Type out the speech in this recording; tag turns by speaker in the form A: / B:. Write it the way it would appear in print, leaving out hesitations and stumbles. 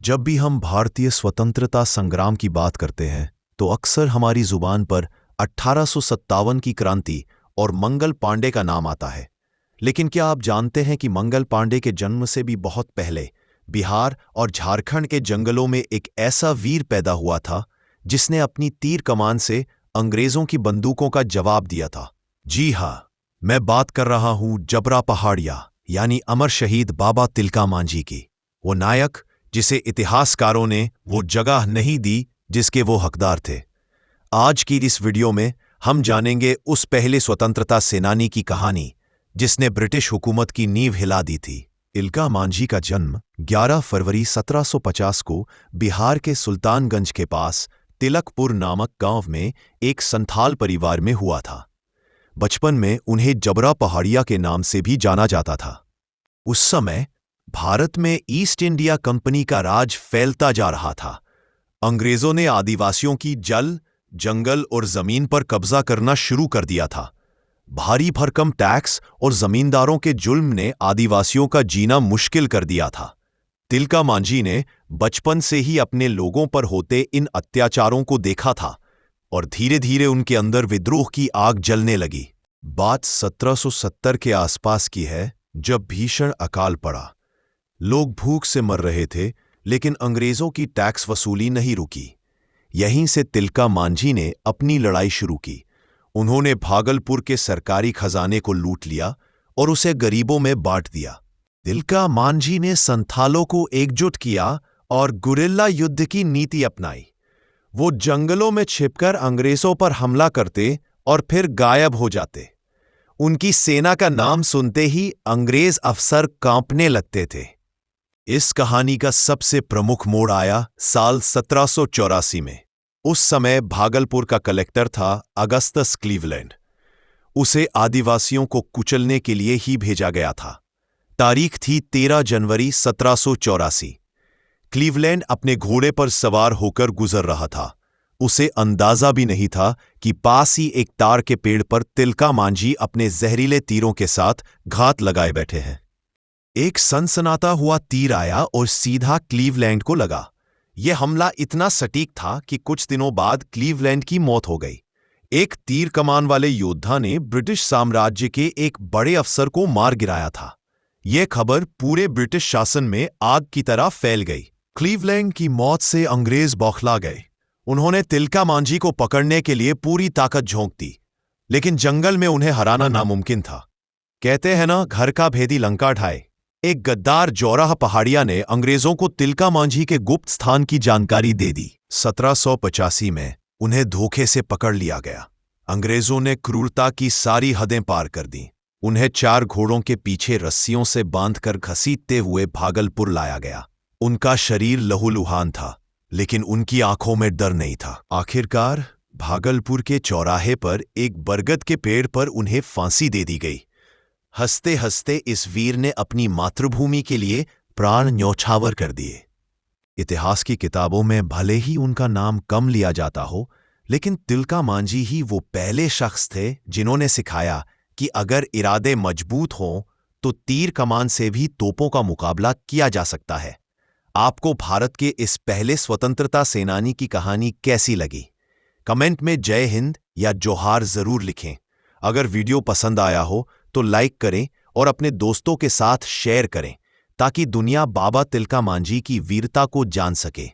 A: जब भी हम भारतीय स्वतंत्रता संग्राम की बात करते हैं तो अक्सर हमारी जुबान पर 1857 की क्रांति और मंगल पांडे का नाम आता है। लेकिन क्या आप जानते हैं कि मंगल पांडे के जन्म से भी बहुत पहले बिहार और झारखंड के जंगलों में एक ऐसा वीर पैदा हुआ था जिसने अपनी तीर कमान से अंग्रेजों की बंदूकों का जवाब दिया था। जी हाँ, मैं बात कर रहा हूं जबरा पहाड़िया यानी अमर शहीद बाबा तिलका मांझी की। वो नायक जिसे इतिहासकारों ने वो जगह नहीं दी जिसके वो हकदार थे। आज की इस वीडियो में हम जानेंगे उस पहले स्वतंत्रता सेनानी की कहानी जिसने ब्रिटिश हुकूमत की नींव हिला दी थी। तिलका मांझी का जन्म 11 फरवरी 1750 को बिहार के सुल्तानगंज के पास तिलकपुर नामक गांव में एक संथाल परिवार में हुआ था। बचपन में उन्हें जबरा पहाड़िया के नाम से भी जाना जाता था। उस समय भारत में ईस्ट इंडिया कंपनी का राज फैलता जा रहा था। अंग्रेजों ने आदिवासियों की जल, जंगल और जमीन पर कब्जा करना शुरू कर दिया था। भारी भरकम टैक्स और जमींदारों के जुल्म ने आदिवासियों का जीना मुश्किल कर दिया था। तिलका मांझी ने बचपन से ही अपने लोगों पर होते इन अत्याचारों को देखा था और धीरे धीरे उनके अंदर विद्रोह की आग जलने लगी। बात 1770 के आसपास की है, जब भीषण अकाल पड़ा। लोग भूख से मर रहे थे, लेकिन अंग्रेजों की टैक्स वसूली नहीं रुकी। यहीं से तिलका मांझी ने अपनी लड़ाई शुरू की। उन्होंने भागलपुर के सरकारी खजाने को लूट लिया और उसे गरीबों में बांट दिया। तिलका मांझी ने संथालों को एकजुट किया और गुरिल्ला युद्ध की नीति अपनाई। वो जंगलों में छिपकर अंग्रेजों पर हमला करते और फिर गायब हो जाते। उनकी सेना का नाम सुनते ही अंग्रेज अफसर कांपने लगते थे। इस कहानी का सबसे प्रमुख मोड़ आया साल 1784 में। उस समय भागलपुर का कलेक्टर था अगस्टस क्लीवलैंड। उसे आदिवासियों को कुचलने के लिए ही भेजा गया था। तारीख थी 13 जनवरी 1784। क्लीवलैंड अपने घोड़े पर सवार होकर गुजर रहा था। उसे अंदाजा भी नहीं था कि पास ही एक तार के पेड़ पर तिलका मांझी अपने जहरीले तीरों के साथ घात लगाए बैठे हैं। एक सनसनाता हुआ तीर आया और सीधा क्लीवलैंड को लगा। यह हमला इतना सटीक था कि कुछ दिनों बाद क्लीवलैंड की मौत हो गई। एक तीर कमान वाले योद्धा ने ब्रिटिश साम्राज्य के एक बड़े अफसर को मार गिराया था। यह खबर पूरे ब्रिटिश शासन में आग की तरह फैल गई। क्लीवलैंड की मौत से अंग्रेज बौखला गए। उन्होंने तिलका मांझी को पकड़ने के लिए पूरी ताकत झोंक दी, लेकिन जंगल में उन्हें हराना नामुमकिन था। कहते हैं ना, घर का भेदी लंका ढाए। एक गद्दार जौराह पहाड़िया ने अंग्रेजों को तिलका मांझी के गुप्त स्थान की जानकारी दे दी। 1785 में उन्हें धोखे से पकड़ लिया गया। अंग्रेजों ने क्रूरता की सारी हदें पार कर दी। उन्हें 4 घोड़ों के पीछे रस्सियों से बांधकर घसीटते हुए भागलपुर लाया गया। उनका शरीर लहूलुहान था, लेकिन उनकी आंखों में डर नहीं था। आखिरकार भागलपुर के चौराहे पर एक बरगद के पेड़ पर उन्हें फांसी दे दी गई। हंसते हंसते इस वीर ने अपनी मातृभूमि के लिए प्राण न्यौछावर कर दिए। इतिहास की किताबों में भले ही उनका नाम कम लिया जाता हो, लेकिन तिलका मांझी ही वो पहले शख्स थे जिन्होंने सिखाया कि अगर इरादे मजबूत हों तो तीर कमान से भी तोपों का मुकाबला किया जा सकता है। आपको भारत के इस पहले स्वतंत्रता सेनानी की कहानी कैसी लगी? कमेंट में जय हिंद या जोहार जरूर लिखें। अगर वीडियो पसंद आया हो तो लाइक करें और अपने दोस्तों के साथ शेयर करें ताकि दुनिया बाबा तिलका मांझी की वीरता को जान सके।